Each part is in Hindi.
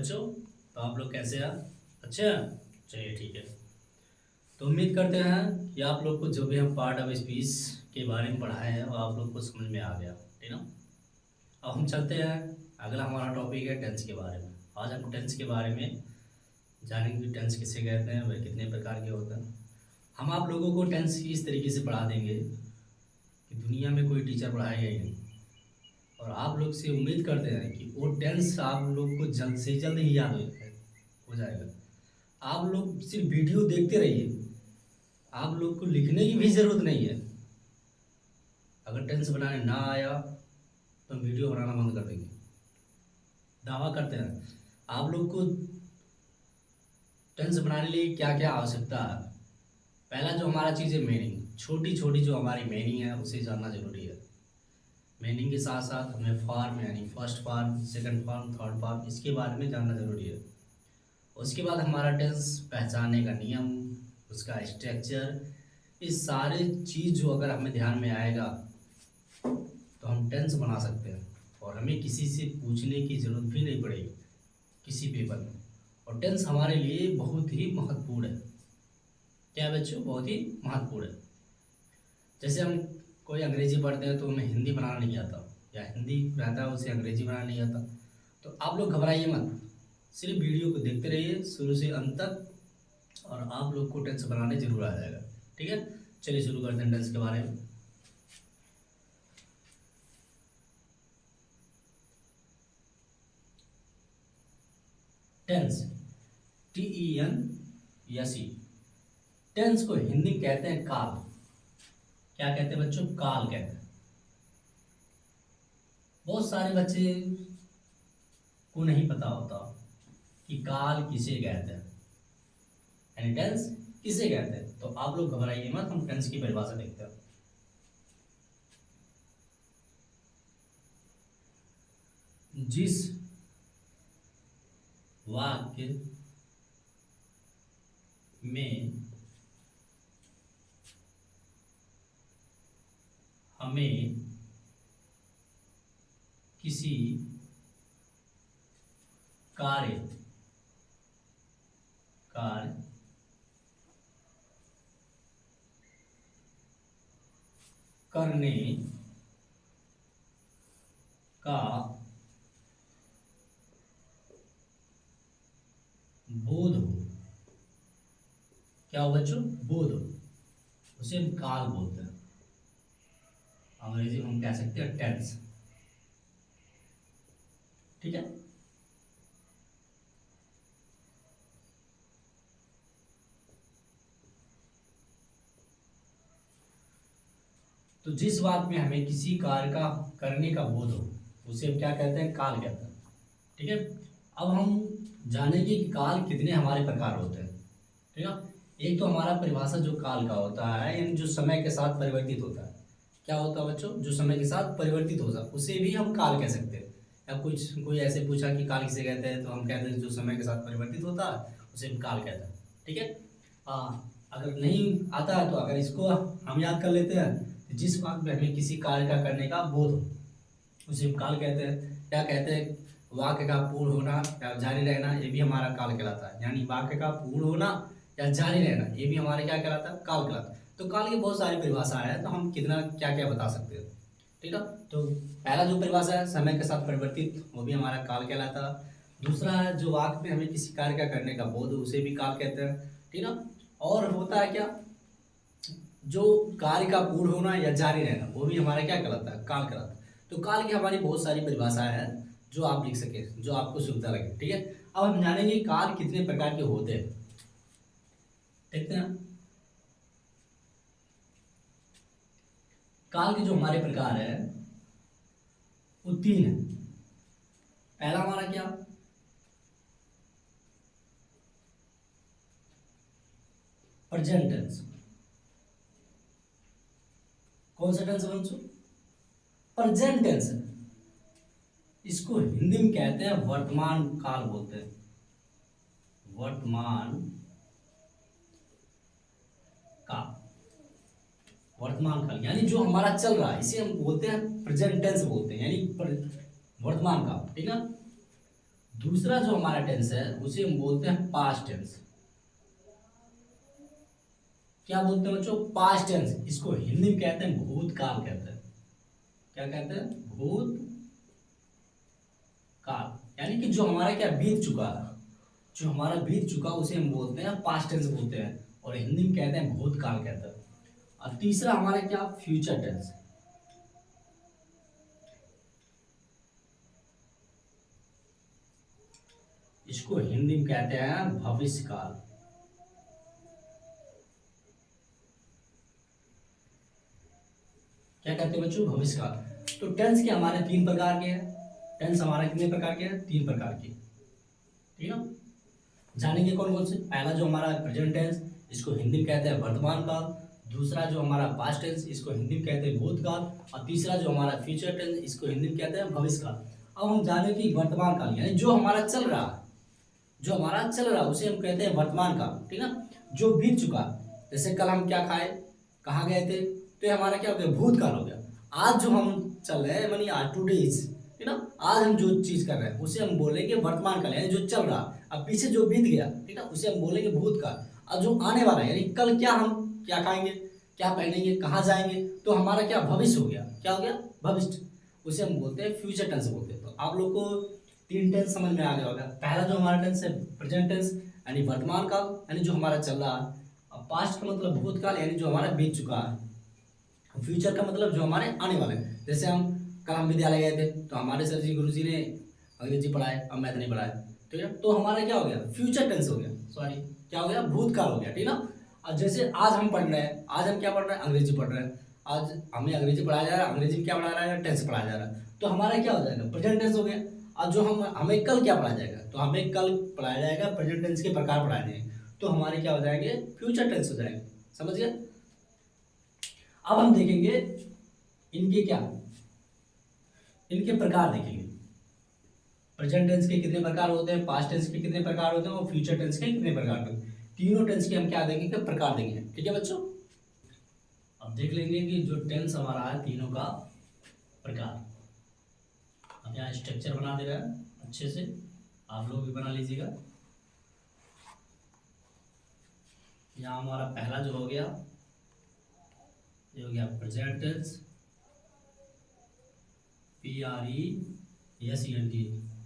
बच्चों। तो आप लोग कैसे हैं? अच्छे हैं? चलिए ठीक है। तो उम्मीद करते हैं कि आप लोग को जो भी हम पार्ट ऑफ स्पीच के बारे में पढ़ाए हैं वो आप लोग को समझ में आ गया, ठीक ना। अब हम चलते हैं, अगला हमारा टॉपिक है टेंस के बारे में। आज हम टेंस के बारे में जानेंगे कि टेंस किसे कहते हैं, वह कितने प्रकार के होते हैं। हम आप लोगों को टेंस इस तरीके से पढ़ा देंगे कि दुनिया में कोई टीचर पढ़ाएगा ही नहीं। और आप लोग से उम्मीद करते हैं कि वो टेंस आप लोग को जल्द से जल्द ही याद हो जाएगा। आप लोग सिर्फ वीडियो देखते रहिए, आप लोग को लिखने की भी ज़रूरत नहीं है। अगर टेंस बनाने ना आया तो हम वीडियो बनाना बंद कर देंगे। दावा करते हैं आप लोग को टेंस बनाने के लिए क्या क्या आवश्यकता है। पहला जो हमारा चीज़ है मीनिंग, छोटी छोटी जो हमारी मीनिंग है उसे जानना जरूरी है। मीनिंग के साथ साथ हमें फॉर्म यानी first form, second form, third form, इसके बारे में जानना जरूरी है। उसके बाद हमारा टेंस पहचानने का नियम, उसका स्ट्रक्चर, इस सारे चीज़ जो अगर हमें ध्यान में आएगा तो हम टेंस बना सकते हैं और हमें किसी से पूछने की ज़रूरत भी नहीं पड़ेगी किसी पेपर में। और टेंस हमारे लिए बहुत ही महत्वपूर्ण है। क्या बच्चों? बहुत ही महत्वपूर्ण है। जैसे हम कोई अंग्रेजी पढ़ते हैं तो हमें हिंदी बनाना नहीं आता, या हिंदी रहता है उसे अंग्रेजी बनाना नहीं आता। तो आप लोग घबराइए मत, सिर्फ वीडियो को देखते रहिए शुरू से अंत तक और आप लोग को टेंस बनाने जरूर आ जाएगा। ठीक है, चलिए शुरू करते हैं टेंस के बारे में। Tense, TENS। टेंस को हिंदी में कहते हैं काल। क्या कहते हैं बच्चों? काल कहते हैं। बहुत सारे बच्चे को नहीं पता होता कि काल किसे कहते हैं, यानी टेंस किसे कहते हैं। तो आप लोग घबराइए मत, हम टेंस की परिभाषा देखते हैं। जिस वाक्य में हमें किसी कार्य करने का बोध हो। क्या हो बच्चों? बोध हो, उसे हम काल बोलते हैं। अंग्रेजी में हम कह सकते हैं टेंस। ठीक है, तो जिस बात में हमें किसी कार्य का करने का बोध हो उसे हम क्या कहते हैं? काल कहते हैं। ठीक है, अब हम जानेंगे कि काल कितने हमारे प्रकार होते हैं। ठीक है, एक तो हमारा परिभाषा जो काल का होता है, यानी जो समय के साथ परिवर्तित होता है। क्या होता है बच्चों? जो समय के साथ परिवर्तित होता है उसे भी हम काल कह सकते हैं। या कुछ कोई ऐसे पूछा कि काल किसे कहते हैं, तो हम कहते हैं जो समय के साथ परिवर्तित होता है उसे हम काल कहते हैं। ठीक है, अगर नहीं आता है तो अगर इसको हम याद कर लेते हैं, तो जिस बात में हमें किसी कार्य का करने का बोध हो उसे हम काल कहते हैं। क्या कहते हैं? वाक्य का पूर्ण होना या जारी रहना, ये भी हमारा काल कहलाता है। यानी वाक्य का पूर्ण होना या जारी रहना, ये भी हमारे क्या कहलाता है? काल कहलाता है। तो काल की बहुत सारी परिभाषा है, तो हम कितना क्या क्या बता सकते हैं। ठीक है, तो पहला जो परिभाषा है समय के साथ परिवर्तित, वो भी हमारा काल कहलाता है। दूसरा है जो वाक्य में हमें किसी कार्य का करने का बोध हो, उसे भी काल कहते हैं। ठीक है, और होता है क्या? जो कार्य का पूर्ण होना या जारी रहना, वो भी हमारा क्या कहलाता है? काल कहलाता है। तो काल की हमारी बहुत सारी परिभाषाएं हैं जो आप लिख सके, जो आपको सुविधा लगे। ठीक है, अब हम जानेंगे काल कितने प्रकार के होते हैं। देखते हैं, काल के जो हमारे प्रकार है वो तीन है। पहला हमारा क्या? Present tense. कौन सा टेंस बच्चों? प्रेजेंट टेंस है। इसको हिंदी में कहते हैं वर्तमान काल बोलते हैं। वर्तमान काल, वर्तमान काल यानी जो हमारा चल रहा है, इसे हम बोलते हैं प्रेजेंट टेंस बोलते हैं, यानी वर्तमान काल। ठीक है, दूसरा जो हमारा टेंस है उसे हम बोलते हैं पास्ट टेंस। क्या बोलते हैं बच्चों? Past tense. इसको हिंदी में कहते हैं भूतकाल कहते हैं। क्या कहते हैं? भूतकाल। यानी कि जो हमारा क्या बीत चुका है, जो हमारा बीत चुका उसे हम बोलते हैं पास्ट टेंस बोलते हैं, और हिंदी में कहते हैं भूतकाल कहते हैं। और तीसरा हमारा क्या? Future tense. इसको हिंदी में कहते हैं भविष्य काल। क्या कहते हैं बच्चों? भविष्य काल। तो टेंस के हमारे तीन प्रकार के हैं। टेंस हमारे कितने प्रकार के हैं? तीन प्रकार के। ठीक है, जानेंगे कौन कौन से। पहला जो हमारा प्रेजेंट टेंस, इसको हिंदी में कहते हैं वर्तमान काल। दूसरा जो हमारा पास्ट टेंस, इसको हिंदी में कहते हैं भूतकाल। और तीसरा जो हमारा फ्यूचर टेंस, इसको हिंदी में कहते हैं भविष्य काल। अब हम जाने कि वर्तमान काल यानी जो हमारा चल रहा है, जो हमारा चल रहा है उसे हम कहते हैं वर्तमान काल। ठीक है, जो बीत चुका। जैसे कल हम क्या खाए, कहाँ गए थे, तो ये हमारा क्या हो गया? भूतकाल हो गया। आज जो हम चल रहे हैं मानी आज टूडेज, ठीक ना, आज हम जो चीज कर रहे हैं उसे हम बोलेंगे वर्तमान काल यानी जो चल रहा। अब पीछे जो बीत गया, ठीक है, उसे हम बोलेंगे भूतकाल। अब जो आने वाला है यानी कल क्या हम क्या खाएंगे, क्या पहनेंगे, कहाँ जाएंगे, तो हमारा क्या भविष्य हो गया। क्या हो गया? भविष्य। उसे हम बोलते हैं फ्यूचर टेंस बोलते हैं। तो आप लोग को तीन टेंस समझ में आ गया होगा। पहला जो हमारा टेंस है प्रेजेंट टेंस यानी वर्तमान काल यानी जो हमारा चल रहा है। और पास्ट का मतलब भूतकाल यानी जो हमारा बीत चुका है। फ्यूचर का मतलब जो हमारे आने वाले हैं। जैसे कल हम विद्यालय गए थे तो हमारे सर जी गुरु जी ने अंग्रेजी पढ़ाए और मैथ नहीं पढ़ाया। ठीक है, तो हमारा क्या हो गया? फ्यूचर टेंस हो गया, सॉरी क्या हो गया? भूतकाल हो गया। ठीक ना। और जैसे आज हम पढ़ रहे हैं, आज हम क्या पढ़ रहे हैं? अंग्रेजी पढ़ रहे हैं। आज हमें अंग्रेजी पढ़ाया जा रहा है, अंग्रेजी में क्या पढ़ा रहा है? टेंस पढ़ाया जा रहा है। तो हमारा क्या हो जाएगा? प्रेजेंट टेंस हो गया। और जो हम हमें कल क्या पढ़ाया जाएगा? तो हमें कल पढ़ाया जाएगा प्रेजेंट टेंस के प्रकार पढ़ाए जाएंगे, तो हमारे क्या हो जाएंगे? फ्यूचर टेंस हो जाएंगे। समझ गए? अब हम देखेंगे इनके क्या, इनके प्रकार देखेंगे। प्रेजेंट टेंस के कितने प्रकार होते हैं, पास्ट टेंस के कितने प्रकार होते हैं और फ्यूचर टेंस के कितने प्रकार होते हैं। तीनों टेंस के हम क्या देखेंगे? प्रकार देंगे। ठीक है बच्चों, अब देख लेंगे कि जो टेंस हमारा है तीनों का प्रकार। अब यहाँ स्ट्रक्चर बना दे रहा है अच्छे से, आप लोग भी बना लीजिएगा। यहाँ हमारा पहला जो हो गया ये हो गया present tense, PRESENT,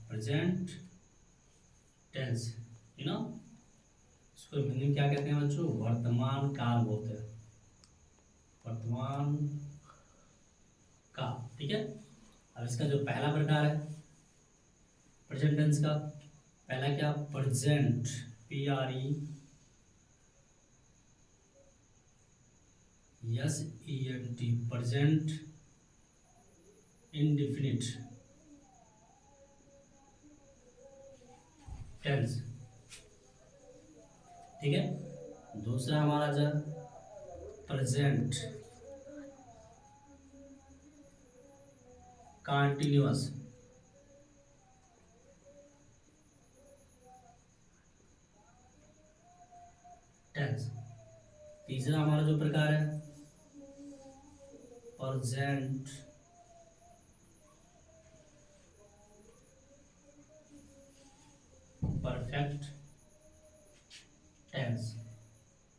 present tense. You know, इसको हिंदी में क्या कहते हैं बच्चों? वर्तमान काल बोलते हैं, वर्तमान काल। ठीक है, अब इसका जो पहला प्रकार है प्रेजेंट टेंस का, पहला क्या? Present, PRESENT, present indefinite tense. ठीक है, दूसरा हमारा जो प्रेजेंट कंटिन्यूअस टेंस। तीसरा हमारा जो प्रकार है प्रेजेंट परफेक्ट टेंस।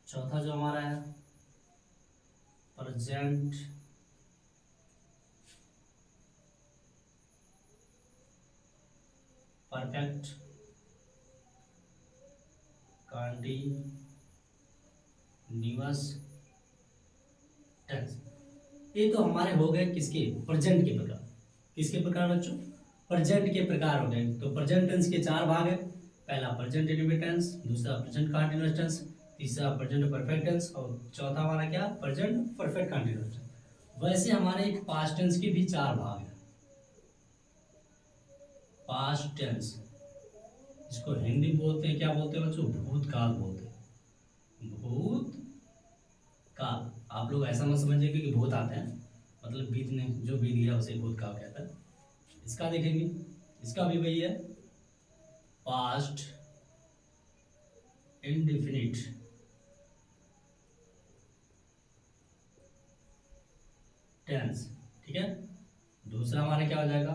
चौथा जो हमारा है प्रेजेंट परफेक्ट कंटीन्यूअस टेंस। ये तो हमारे हो गए किसके? प्रेजेंट के प्रकार। किसके प्रकार बच्चों? प्रेजेंट के प्रकार हो गए। तो प्रेजेंट टेंस के चार भाग है। पहला प्रेजेंट इंडेफिनिट टेंस, दूसरा प्रेजेंट कंटीन्यूअस टेंस, तीसरा प्रेजेंट परफेक्ट टेंस और चौथा हमारा क्या? Present perfect continuous tense. वैसे हमारे पास्ट टेंस के भी चार भाग है। पास्ट टेंस, इसको हिंदी में बोलते हैं क्या बोलते हैं बच्चों? भूतकाल बोलते हैं, भूतकाल। आप लोग ऐसा मत समझिए कि भूत आते हैं, मतलब बीतने जो बीत गया उसे भूतकाल कहता है। इसका देखेंगे, इसका भी वही है, पास्ट इंडेफिनिट टेंस। ठीक है, दूसरा हमारा क्या हो जाएगा?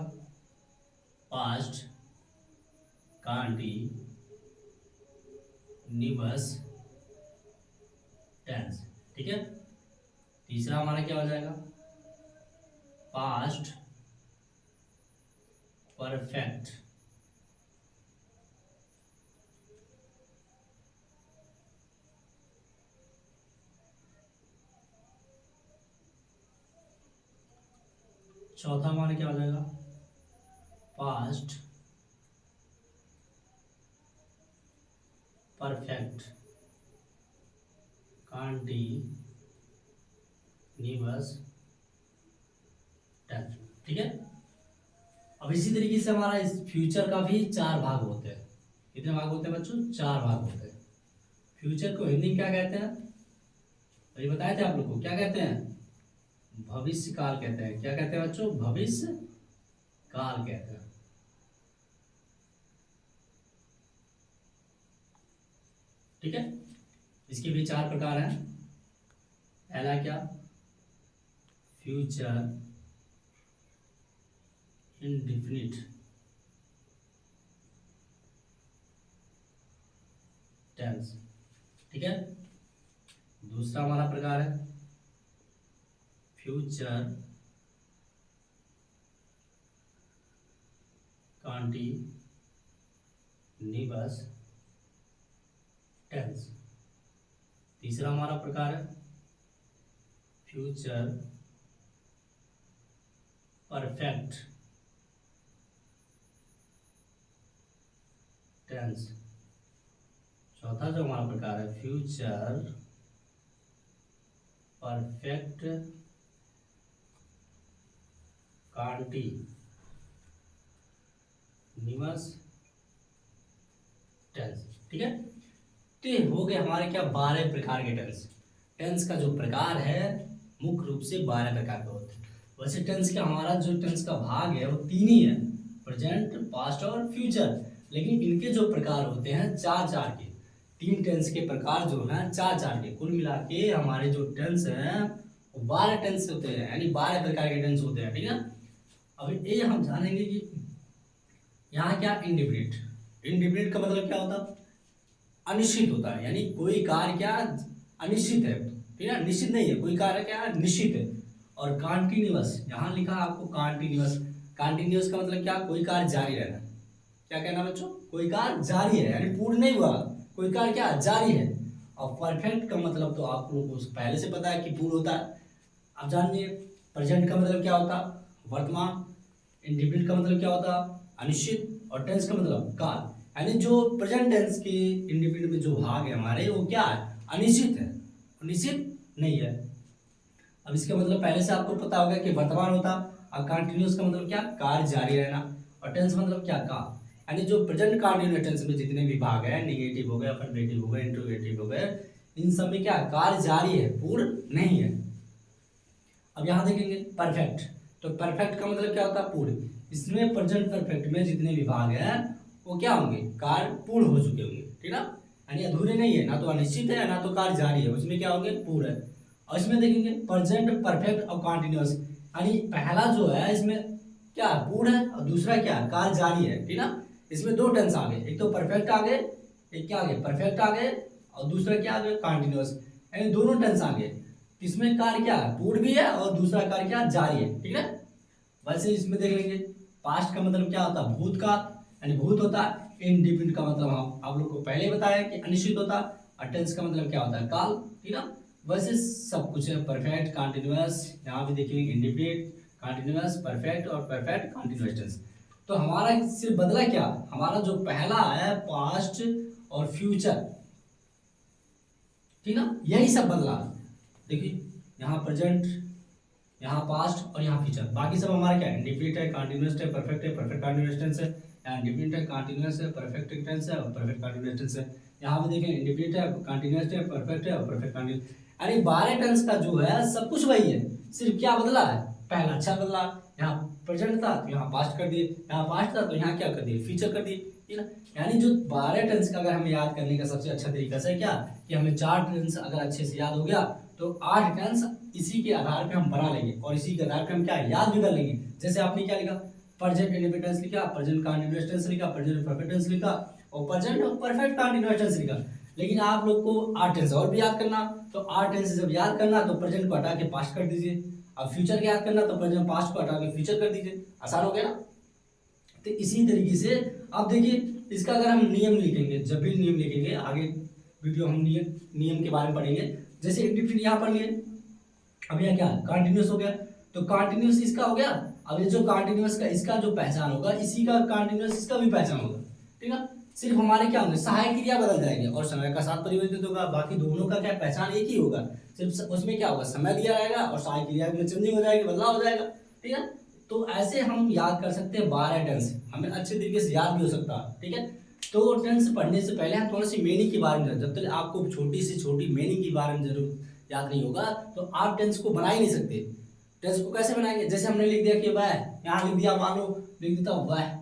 Past continuous tense. ठीक है, तीसरा हमारा क्या हो जाएगा, पास्ट परफेक्ट। चौथा हमारा क्या हो जाएगा, पास्ट परफेक्ट कॉन्टिन्यूअस टेंस। ठीक है, अब इसी तरीके से हमारा इस फ्यूचर का भी चार भाग होते हैं। कितने भाग होते हैं बच्चों, चार भाग होते हैं। फ्यूचर को हिंदी में क्या कहते हैं, तो ये बताए थे आप लोग को, क्या कहते हैं, भविष्य काल कहते हैं। क्या कहते हैं बच्चों, भविष्य काल कहते हैं। ठीक है, इसके भी चार प्रकार हैं। पहला क्या, फ्यूचर इंडेफिनिट टेंस। ठीक है, दूसरा हमारा प्रकार है फ्यूचर कॉन्टिन्यूअस टेंस। तीसरा हमारा प्रकार है फ्यूचर परफेक्ट टेंस। चौथा जो हमारा प्रकार है फ्यूचर परफेक्ट कॉन्टिन्यूअस टेंस। ठीक है, तो ये हो गए हमारे क्या 12 प्रकार के टेंस। टेंस का जो प्रकार है मुख्य रूप से 12 प्रकार के होते हैं। वैसे टेंस का हमारा जो टेंस का भाग है वो तीन ही है, प्रेजेंट, पास्ट और फ्यूचर। लेकिन इनके जो प्रकार होते हैं चार चार के, तीन टेंस के प्रकार जो हैं चार चार के, कुल मिला के हमारे जो टेंस हैं वो 12 टेंस होते हैं, यानी 12 प्रकार के टेंस होते हैं। ठीक है, अब ये हम जानेंगे कि यहाँ क्या इंडेफिनिट, इंडेफिनिट का मतलब क्या होता है, अनिश्चित होता है, यानी कोई कार्य क्या अनिश्चित है। ठीक है, निश्चित नहीं है, कोई कार्य क्या निश्चित है। और कॉन्टिन्यूअस, यहाँ लिखा आपको कॉन्टिन्यूअस, कॉन्टिन्यूअस का मतलब क्या, कोई कार्य जारी रहना। क्या कहना बच्चों, कोई कार्य जारी है, यानी पूर्ण नहीं हुआ, कोई कार्य क्या जारी है। और परफेक्ट का मतलब तो आप लोगों को पहले से पता है कि पूर्ण होता है। अब जानिए प्रेजेंट का मतलब क्या होता, वर्तमान। इंडेफिनिट का मतलब क्या होता, अनिश्चित। और टेंस का मतलब काल, यानी जो प्रेजेंट टेंस के इंडेफिनिट में जो भाग है हमारे वो क्या है, अनिश्चित है, निश्चित नहीं है। अब इसका मतलब पहले से आपको पता होगा कि वर्तमान होता। और कंटिन्यूअस का मतलब क्या, कार्य जारी रहना। और टेंस मतलब क्या, काल, यानी जो प्रेजेंट कंटिन्यूअस टेंस में जितने भी भाग है, नेगेटिव हो गया, अफर्मेटिव हो गया, इंट्रोगेटिव हो गया, इन सब में क्या कार्य जारी है, पूर्ण नहीं है। अब यहाँ देखेंगे परफेक्ट, तो परफेक्ट का मतलब क्या होता है, पूर्ण। इसमें प्रेजेंट परफेक्ट में जितने भी भाग हैं वो क्या होंगे, कार्य पूर्ण हो चुके होंगे। ठीक है, यानी अधूरे नहीं है, ना तो अनिश्चित है ना तो कार्य जारी है, उसमें क्या होंगे, पूर्ण है। और इसमें देखेंगे प्रेजेंट परफेक्ट और कॉन्टिन्यूअस, यानी पहला जो है इसमें क्या पूर्ण है और दूसरा क्या कार्य जारी है। ठीक है, इसमें दो टेंस आ गए, एक तो परफेक्ट आ गए, एक क्या आ गए, परफेक्ट आ गए, और दूसरा क्या आ गया, कॉन्टिन्यूअस, यानी दोनों टेंस आ गए। इसमें कार्य क्या पूर्ण भी है और दूसरा कार्य क्या जारी है। ठीक है, वैसे इसमें देख लेंगे पास्ट का मतलब क्या होता है, भूतकाल, यानी भूत होता है। इंडेफिनिट का मतलब हम आप लोग को पहले बताया कि अनिश्चित होता है। और टेंस का मतलब क्या होता है, काल। ठीक है, वैसे सब कुछ है, परफेक्ट, कॉन्टिन्यूअस, यहाँ भी देखेंगे इंडेफिनिट, कॉन्टिन्यूअस, परफेक्ट और परफेक्ट कॉन्टिन्यूअस टेंस। तो हमारा सिर्फ बदला क्या, हमारा जो पहला है पास्ट और फ्यूचर, ठीक है, यही सब बदला। देखिए यहाँ प्रेजेंट, यहाँ पास्ट और यहाँ फ्यूचर, बाकी सब हमारा क्या है, इंडेफिनिट है, कंटीन्यूअस है, परफेक्ट कंटीन्यूअस टेंस है। यहाँ इंडेफिनिट है, कंटीन्यूअस है, परफेक्ट टेंस है और परफेक्ट कंटीन्यूअस टेंस है। यहाँ भी देखें इंडेफिनिट है, कंटीन्यूअस है, परफेक्ट है और परफेक्ट कंटीन्यूअस, यानी 12 टेंस का जो है सब कुछ वही है, सिर्फ क्या बदला है, पहला अच्छा बदला, यहाँ प्रेजेंट था तो यहाँ पास्ट कर दिए, यहाँ पास्ट था तो यहाँ क्या कर दिए, फ्यूचर कर दिए। ठीक है, यानी जो 12 टेंस का अगर हमें याद करने का सबसे अच्छा तरीका से क्या कि हमें 4 टेंस अगर अच्छे से याद हो गया तो 8 टेंस इसी के आधार पे हम बना लेंगे और इसी के आधार पे हम क्या याद भी कर लेंगे। जैसे आपने क्या लिखा, प्रेजेंट इंडिपेंडेंस लिखा, प्रेजेंट कंटीन्यूअस टेंस लिखा, प्रेजेंट परफेक्ट टेंस लिखा और प्रेजेंट परफेक्ट कंटीन्यूअस टेंस लिखा। लेकिन आप लोग को 8 टेंस और भी याद करना, तो 8 टेंस जब याद करना तो प्रेजेंट को हटा के पास्ट कर दीजिए। अब फ्यूचर के याद करना तो प्रेजेंट पास्ट को हटा के फ्यूचर कर दीजिए। आसान हो गया ना। तो इसी तरीके से अब देखिए इसका अगर हम नियम लिखेंगे, जब भी नियम लिखेंगे आगे वीडियो हम नियम के बारे में पढ़ेंगे। जैसे इंडिपेंडेंट यहाँ पढ़ लिए, अब यह क्या कंटिन्यूस हो गया, तो कंटिन्यूस इसका हो गया। अब ये जो कंटिन्यूस का इसका जो पहचान होगा, इसी का कंटिन्यूस इसका भी पहचान होगा, ठीक है। सिर्फ हमारे क्या होंगे, सहायक क्रिया बदल जाएंगे और समय का साथ परिवर्तित होगा। बाकी दोनों का क्या पहचान एक ही होगा, सिर्फ उसमें क्या होगा, समय दिया रहेगा और सहायक क्रिया में चेंजिंग हो जाएगी, बदलाव हो जाएगा, ठीक है। तो ऐसे हम याद कर सकते हैं 12 टेंस, हमें अच्छे तरीके से याद भी हो सकता है, ठीक है। तो टेंस पढ़ने से पहले हम थोड़ी सी मीनिंग के बारे में, जब तक आपको छोटी से छोटी मीनिंग के बारे में जरूर याद नहीं होगा तो आप टेंस को बना ही नहीं सकते। टेंस को कैसे बनाएंगे, जैसे हमने लिख दिया कि वह, यहाँ लिख दिया, मान लो लिख देता वह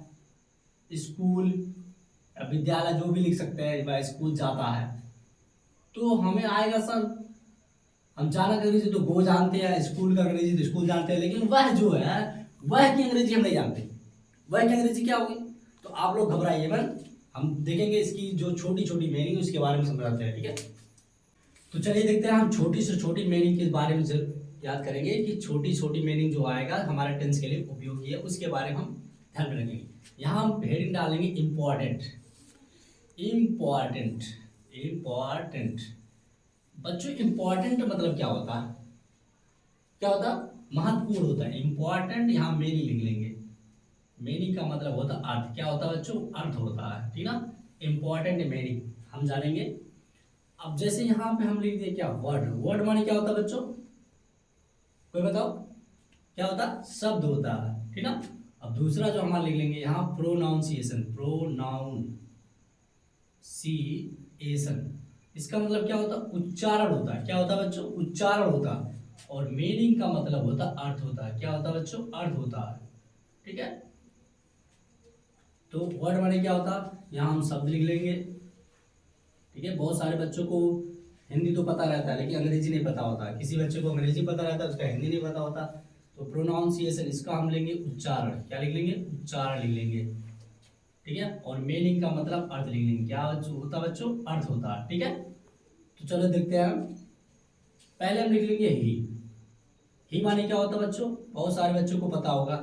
स्कूल, विद्यालय, जो भी लिख सकते हैं, वह स्कूल जाता है, तो हमें आएगा सर, हम जाना का अंग्रेजी तो गो जानते हैं, स्कूल का अंग्रेजी तो स्कूल जानते हैं, लेकिन वह जो है वह की अंग्रेजी हम नहीं जानते, वह की अंग्रेजी क्या होगी। तो आप लोग घबराइए मत, हम देखेंगे इसकी जो छोटी छोटी मीनिंग उसके बारे में समझाते हैं, ठीक है। तो चलिए देखते हैं, हम छोटी से छोटी मीनिंग के बारे में याद करेंगे कि छोटी छोटी मीनिंग जो आएगा हमारे टेंस के लिए उपयोगी है, उसके बारे में हम ध्यान में रखेंगे। यहाँ हम हेडिंग डालेंगे इम्पोर्टेंट। इम्पोर्टेंट इम्पोर्टेंट बच्चों, इम्पोर्टेंट मतलब क्या होता है, क्या होता है, महत्वपूर्ण होता है। इम्पोर्टेंट यहाँ मीनिंग लिख लेंगे, मीनिंग का मतलब होता है अर्थ, क्या होता है बच्चों, अर्थ होता है, ठीक ना। इम्पोर्टेंट मीनिंग हम जानेंगे। अब जैसे यहाँ पे हम लिख दिए क्या, वर्ड, वर्ड माने क्या होता है बच्चों, कोई बताओ क्या होता है, शब्द होता है, ठीक ना। अब दूसरा जो हमारा लिख लेंगे यहाँ प्रोनाउंसिएशन, प्रोनाउंसिएशन, इसका मतलब क्या होता है, उच्चारण होता है, क्या होता है बच्चों, उच्चारण होता है। और मीनिंग का मतलब होता है अर्थ होता है, क्या होता है बच्चों, अर्थ होता है, ठीक है। तो वर्ड माने क्या होता है, यहाँ हम शब्द लिख लेंगे, ठीक है। बहुत सारे बच्चों को हिंदी तो पता रहता है लेकिन अंग्रेजी नहीं पता होता, किसी बच्चे को अंग्रेजी पता रहता है उसका हिंदी नहीं पता होता। तो प्रोनाउंसिएशन इसका हम लेंगे उच्चारण, क्या लिख लेंगे, उच्चारण लिख लेंगे, ठीक है। और मीनिंग का मतलब अर्थ लिख लेंगे, क्या होता है बच्चों, अर्थ होता है, ठीक है। तो चलो देखते हैं, पहले हम लिख लेंगे ही माने क्या होता है बच्चों, बहुत सारे बच्चों को पता होगा,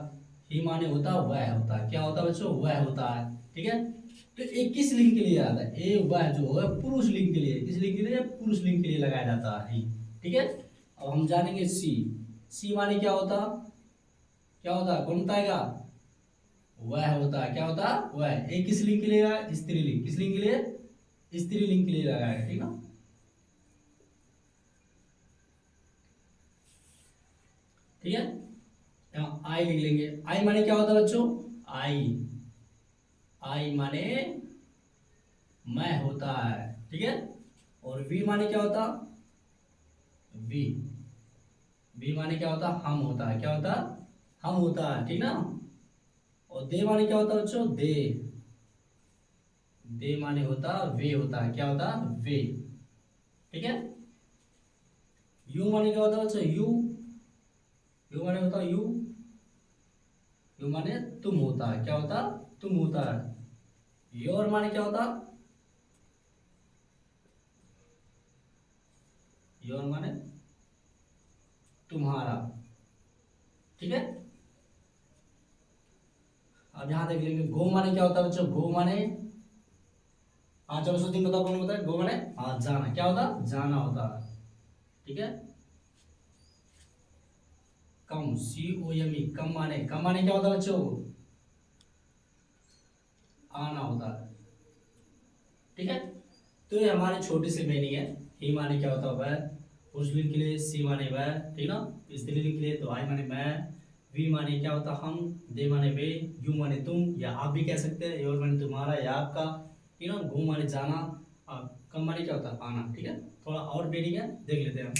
ही माने होता है वह होता है, क्या होता है बच्चों, वह होता है, ठीक है। तो एक किस लिंग के लिए आता है, ए वह जो है पुरुष लिंग के लिए, किस लिंग के लिए, पुरुष लिंग के लिए लगाया जाता है, ठीक है। अब हम जानेंगे सी माने क्या होता, क्या होता है, कौन बताएगा, वह होता है, क्या होता है, वह। एक किस लिंग के लिए है, स्त्रीलिंग, किस लिंग के लिए, स्त्रीलिंग के लिए लगाया, ठीक ना। ठीक है, यहाँ आई लिख लेंगे, आई माने क्या होता है बच्चों, आई माने मैं होता है, ठीक है। और वी माने क्या होता, वी माने क्या होता, हम होता है, क्या होता, हम होता है, ठीक ना। और दे माने क्या होता बच्चों, दे माने होता वे होता है, क्या होता, वे, ठीक है। यू माने क्या होता बच्चों, यू माने होता यू माने तुम होता है, क्या होता, तुम होता है। योर माने क्या होता, योर माने तुम्हारा, ठीक है। अब यहां देख लेंगे गो माने क्या होता है बच्चों, गो माने, हाँ चलो सोचिए बताओ, कौन बताए, गो माने, हाँ जाना, क्या होता, जाना होता है, ठीक है। कम, COME, कम माने, कम माने क्या होता है बच्चों, आना होता है, ठीक है। तो ये हमारी छोटी सी मीनिंग है। ही माने क्या होता है, वह, पुरुष लिंग के लिए सी माने वह, ठीक ना। स्त्रीलिंग के लिए तो आई माने मैं, वी माने क्या होता हम, दे माने वे, यू माने तुम या आप भी कह सकते हैं, योर माने तुम्हारा या आपका, ठीक ना। घूम माने जाना, कम माने क्या होता है, आना, ठीक है। थोड़ा और मीनिंग है, देख लेते हैं हम,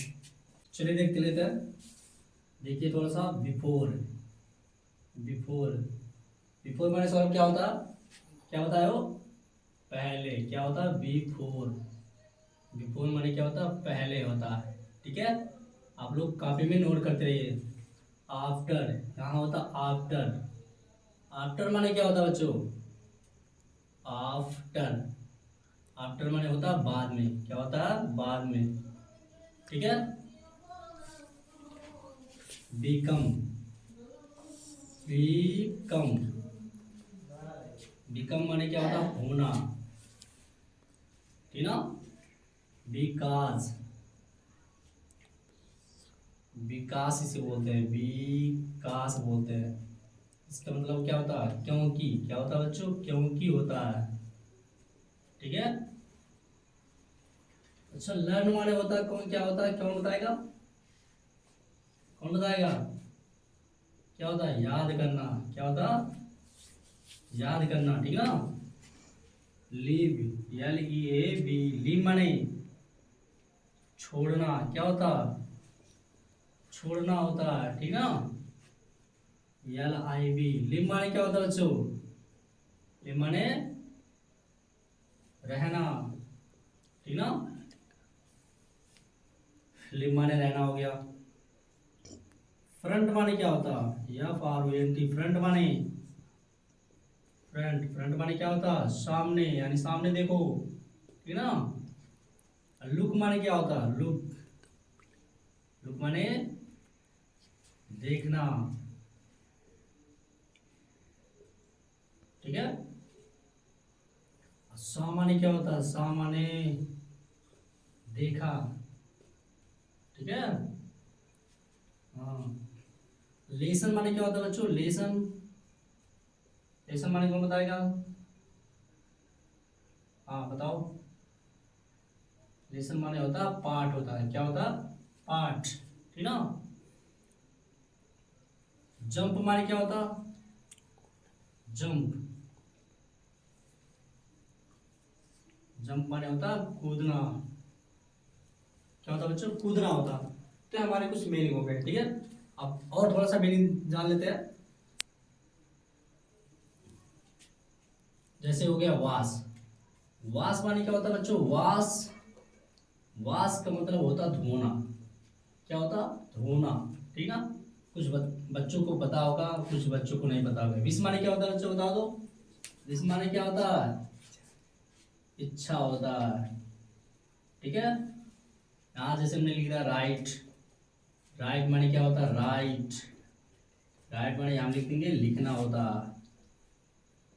चलिए देखते लेते हैं। देखिए थोड़ा सा, बिफोर, बिफोर माने सौरभ क्या होता, क्या होता है वो, पहले, क्या होता है, बिफोर माने क्या होता है, पहले होता है, ठीक है। आप लोग कॉपी में नोट करते रहिए। आफ्टर, यहाँ होता आफ्टर, आफ्टर माने क्या होता है बच्चों? आफ्टर। आफ्टर माने होता है बाद में। क्या होता है? बाद में। ठीक है। बिकम। बिकम। बिकम माने क्या होता है? होना। ठीक ना। विकास। विकास इसे बोलते हैं, विकास बोलते हैं। इसका मतलब क्या होता है? क्योंकि। क्या होता है बच्चों? क्योंकि होता है। ठीक है। अच्छा, लर्न माने होता है कौन? क्या होता है? कौन बताएगा? कौन बताएगा? क्या होता है? याद करना। क्या होता है? याद करना। ठीक ना। लीव, LEAV, लीव माने छोड़ना। क्या होता है? छोड़ना होता है। ठीक ना। LIV, लिव माने क्या होता है बच्चों? लिव माने रहना। ठीक ना। लिव माने रहना हो गया। फ्रंट माने क्या होता है? FRONT, फ्रंट माने फ्रंट। फ्रंट माने क्या होता है? सामने, यानी सामने देखो। ठीक ना। लुक माने क्या होता है? लुक। लुक माने देखना। ठीक है। सा माने क्या होता है? सा माने देखा। ठीक है। हाँ। लेसन माने क्या होता है बच्चों? लेसन। लेसन माने कौन बताएगा? हाँ बताओ। लेसन माने होता है पाठ होता है। क्या होता है? पाठ। ठीक ना। जंप माने क्या होता? जंप। जंप माने होता कूदना। क्या होता बच्चों? कूदना होता। तो हमारे कुछ मीनिंग हो गए। ठीक है। अब और थोड़ा सा मीनिंग जान लेते हैं। जैसे हो गया वाश। वाश माने क्या होता है बच्चों? वाश। वाश का मतलब होता धोना। क्या होता? धोना। ठीक ना। कुछ बच्चों को पता होगा, कुछ बच्चों को नहीं पता होगा। विश माने क्या होता है बच्चों? बता दो। विश माने क्या होता है? इच्छा होता है। ठीक है। यहाँ जैसे हमने लिख दिया राइट। राइट माने क्या होता है? राइट। राइट माने हम लिख देंगे लिखना होता।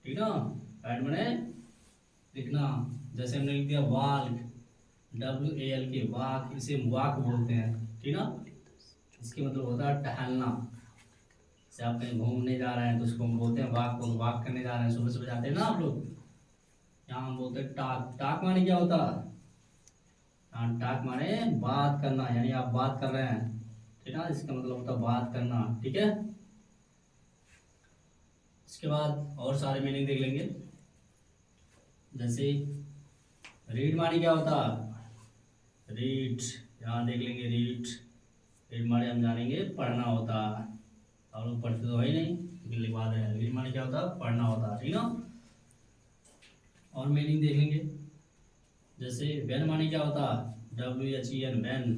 ठीक ना। राइट माने लिखना। जैसे हमने लिख दिया वाल्क, WALK, वाक, इसे वाक बोलते हैं। ठीक ना। इसके मतलब होता है टहलना। जैसे आप कहीं घूमने जा रहे हैं तो उसको हम बोलते हैं वाक। वाक करने जा रहे हैं, सुबह सुबह जाते हैं ना आप लोग, यहाँ हम बोलते हैं टाक। टाक माने क्या होता है? हाँ, टाक माने बात करना, यानी आप बात कर रहे हैं। ठीक है। इसका मतलब होता है बात करना। ठीक है। इसके बाद और सारे मीनिंग देख लेंगे। जैसे रीड माने क्या होता? रीड, यहाँ देख लेंगे रीड। रीड माने हम जानेंगे पढ़ना होता। आप लोग पढ़ते तो है ही नहीं, लेकिन लिखवा दे रहे हैं। रीड माने क्या होता? पढ़ना होता। ठीक ना। और मीनिंग देख लेंगे। जैसे वैन माने क्या होता? WHEN, van.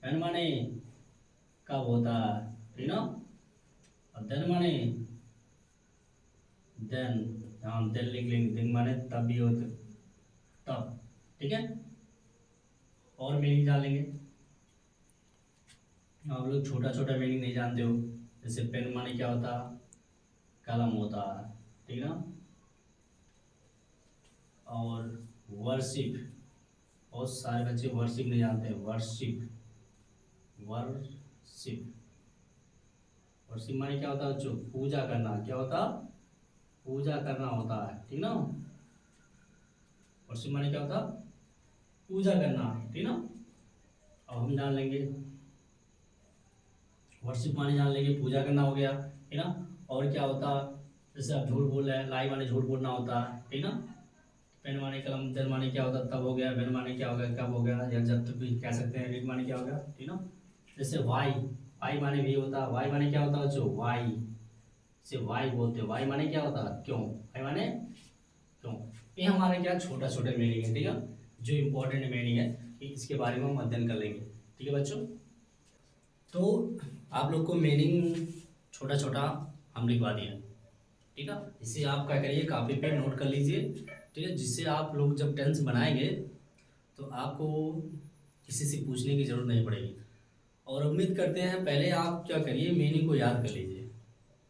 वैन माने कब होता? ठीक ना। और देन माने देन, हम देन लिख लेंगे। देन माने तब भी होते, तब। ठीक है। और मीनिंग जान लेंगे। आप लोग छोटा छोटा मीनिंग नहीं जानते हो। जैसे पेन माने क्या होता? कलम होता। ठीक ना। और वर्शिप, बहुत सारे बच्चे वर्शिप नहीं जानते हैं। Worship, worship. वर्शिप माने क्या होता है बच्चों? पूजा करना। क्या होता? पूजा करना होता है। ठीक ना। वर्शिप माने क्या होता? पूजा करना। ठीक ना। अब हम जान लेंगे, वर्शिप माने जान लेंगे पूजा करना हो गया। ठीक ना। और क्या होता? जैसे आप झूठ बोल रहे हैं, लाई माने झूठ बोलना होता है। ठीक ना। पेन माने कलम, देन माने क्या होता? तब हो गया। वेन माने क्या हो गया? कब हो गया, या जब तक भी कह सकते हैं। रीड माने क्या हो गया? ठीक ना। जैसे वाई, वाई माने भी होता है। वाई माने क्या होता है बच्चों? वाई से वाई बोलते हैं। वाई माने क्या होता है? क्यों। वाई माने क्यों। ये हमारे क्या छोटा छोटा मीनिंग है। ठीक है। जो इम्पोर्टेंट मीनिंग है कि इसके बारे में हम अध्ययन कर लेंगे। ठीक है बच्चों। तो आप लोग को मीनिंग छोटा छोटा हम लिखवा दिए। ठीक है। इसे आप क्या करिए, कापी पे नोट कर लीजिए, ठीक है, जिससे आप लोग जब टेंस बनाएंगे तो आपको किसी से पूछने की ज़रूरत नहीं पड़ेगी। और उम्मीद करते हैं, पहले आप क्या करिए, मीनिंग को याद कर लीजिए,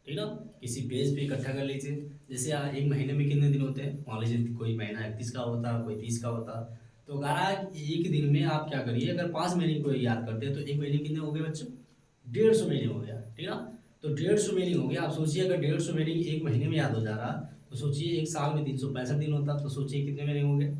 ठीक ना। किसी पेज पे इकट्ठा कर लीजिए। जैसे एक महीने में कितने दिन होते हैं, मान लीजिए कोई महीना 31 का होता, कोई 30 का होता। तो अगर एक दिन में आप क्या करिए, अगर 5 मीनिंग को याद करते हैं तो एक महीने कितने हो गए बच्चों, 150 मीनिंग हो गया, ठीक ना। तो 150 मीनिंग हो गया। आप सोचिए अगर 150 मीनिंग एक महीने में याद हो जा रहा, तो सोचिए एक साल में 365 दिन होता, तो सोचिए कितने मीनिंग हो गए।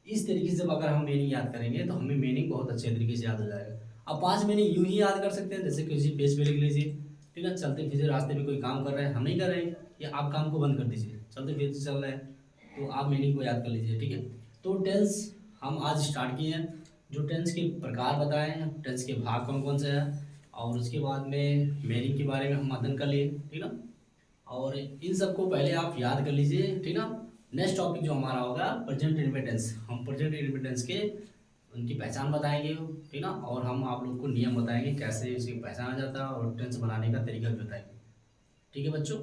इस तरीके से जब अगर हम मीनिंग याद करेंगे तो हमें मीनिंग बहुत अच्छे तरीके से याद हो जाएगा। अब 5 मीनिंग यूं ही याद कर सकते हैं, जैसे किसी पेज पे लिख लीजिए, ठीक है। चलते फिरते रास्ते में कोई काम कर रहे हैं, हम नहीं कर रहे हैं, या आप काम को बंद कर दीजिए, चलते फिरते चल रहे हैं, तो आप मीनिंग को याद कर लीजिए, ठीक है। तो टेंस हम आज स्टार्ट किए हैं, जो टेंस के प्रकार बताए हैं, टेंस के भाग कौन कौन से हैं, और उसके बाद में मीनिंग के बारे में हम अध्ययन कर लिए, ठीक ना। और इन सबको पहले आप याद कर लीजिए, ठीक ना। नेक्स्ट टॉपिक जो हमारा होगा प्रेजेंट इंडिपेंडेंस, हम प्रेजेंट इंडिपेंडेंस के उनकी पहचान बताएंगे, ठीक ना। और हम आप लोग को नियम बताएंगे कैसे इसे पहचाना जाता है, और टेंस बनाने का तरीका भी बताएंगे, ठीक है बच्चों।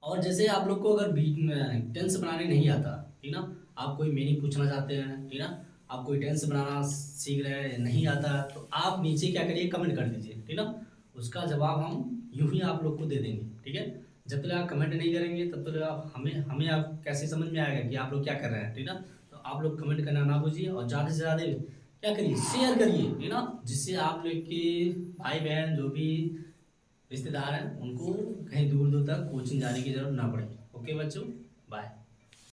और जैसे आप लोग को अगर बीच में टेंस बनाने नहीं आता, ठीक ना, आप कोई मीनिंग पूछना चाहते हैं, ठीक ना, आप कोई टेंस बनाना सीख रहे हैं, नहीं आता, तो आप नीचे क्या करिए, कमेंट कर दीजिए, ठीक ना। उसका जवाब हम यूं ही आप लोग को दे देंगे, ठीक है। जब तक आप कमेंट नहीं करेंगे तब तक आप हमें हमें आप कैसे समझ में आएगा कि आप लोग क्या कर रहे हैं, ठीक ना। तो आप लोग कमेंट करना ना भूलिए, और ज़्यादा से ज़्यादा क्या करिए, शेयर करिए, ठीक ना, जिससे आप लोग के भाई बहन जो भी रिश्तेदार हैं उनको कहीं दूर दूर तक कोचिंग जाने की जरूरत ना पड़े। ओके बच्चों, बाय।